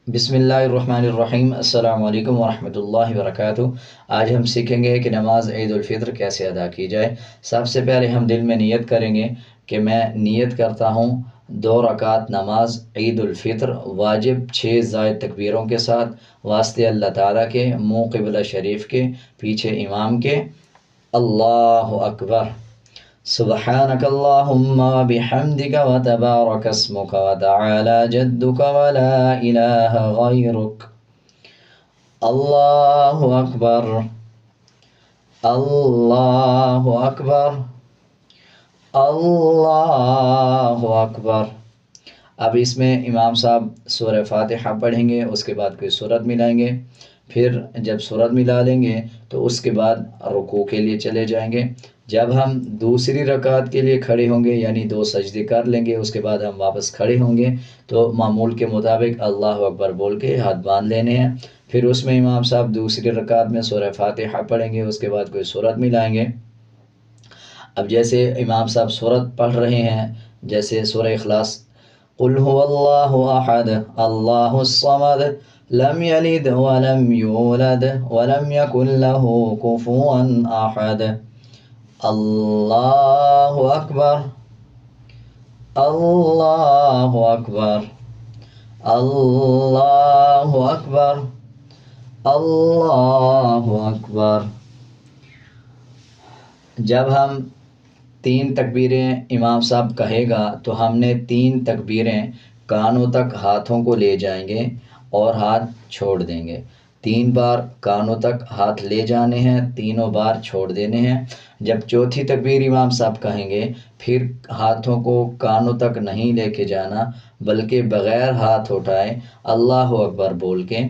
बिस्मिल्लाहिर्रहमानिर्रहीम। अस्सलामु अलैकुम वरहमतुल्लाहि वबरकातुहू। आज हम सीखेंगे कि नमाज़ ईद उल फित्र कैसे अदा की जाए। सबसे पहले हम दिल में नियत करेंगे कि मैं नियत करता हूँ 2 रकात नमाज ईद उल फित्र वाजिब 6 ज़ायद तकबीरों के साथ, वास्ते अल्लाह ताला के, मुँह क़िबला शरीफ के, पीछे इमाम के। अल्लाहु अकबर। सुब्हानक अल्लाहुम्मा व बिहम्दिका व तबारक अस्मुका व तआला जद्दुका व ला इलाहा गैरुक। अल्लाहु अकबर। अल्लाहु अकबर। अल्लाहु अकबर। अब इसमें इमाम साहब सूरह फातिहा पढ़ेंगे, उसके बाद कोई सूरत मिलाएंगे। फिर जब सूरत मिला लेंगे तो उसके बाद रुकू के लिए चले जाएंगे। जब हम दूसरी रकात के लिए खड़े होंगे यानी 2 सजदे कर लेंगे, उसके बाद हम वापस खड़े होंगे तो मामूल के मुताबिक अल्लाह अकबर बोल के हाथ बांध लेने हैं। फिर उसमें इमाम साहब दूसरी रकात में सूरह फातिहा पढ़ेंगे, उसके बाद कोई सूरत मिलाएंगे। अब जैसे इमाम साहब सूरत पढ़ रहे हैं, जैसे सूरह इखलास, कुल हुवल्लाहु अहद अल्लाहुस समद लम यलिद वलम यूलद वलम यकुल लहू कुफुवन अहद। अल्लाहु अकबर। अल्लाहु अकबर। अल्लाहु अकबर। अल्लाहु अकबर। जब हम 3 तकबीरें इमाम साहब कहेगा तो हमने 3 तकबीरें कानों तक हाथों को ले जाएंगे और हाथ छोड़ देंगे। 3 बार कानों तक हाथ ले जाने हैं, तीनों बार छोड़ देने हैं। जब चौथी तकबीर इमाम साहब कहेंगे फिर हाथों को कानों तक नहीं लेके जाना, बल्कि बग़ैर हाथ उठाए अल्लाह अकबर बोल के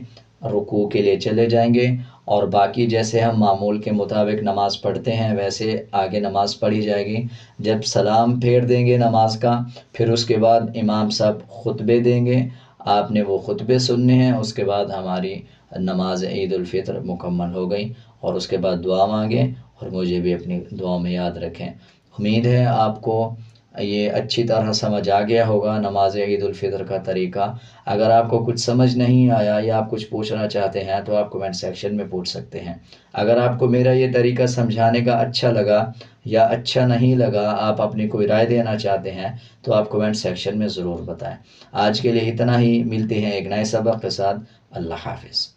रुकू के लिए चले जाएंगे। और बाकी जैसे हम मामूल के मुताबिक नमाज़ पढ़ते हैं वैसे आगे नमाज़ पढ़ी जाएगी। जब सलाम फेर देंगे नमाज का, फिर उसके बाद इमाम साहब खुतबे देंगे, आपने वो खुतबे सुनने हैं। उसके बाद हमारी नमाज ईद उल फित्र मुकम्मल हो गई और उसके बाद दुआ मांगें और मुझे भी अपनी दुआओं में याद रखें। उम्मीद है आपको ये अच्छी तरह समझ आ गया होगा नमाज ईद उल फित्र का तरीका। अगर आपको कुछ समझ नहीं आया या आप कुछ पूछना चाहते हैं तो आप कमेंट सेक्शन में पूछ सकते हैं। अगर आपको मेरा ये तरीका समझाने का अच्छा लगा या अच्छा नहीं लगा, आप अपनी कोई राय देना चाहते हैं तो आप कमेंट सेक्शन में ज़रूर बताएं। आज के लिए इतना ही, मिलते हैं एक नए सबक के साथ। अल्लाह हाफ़िज़।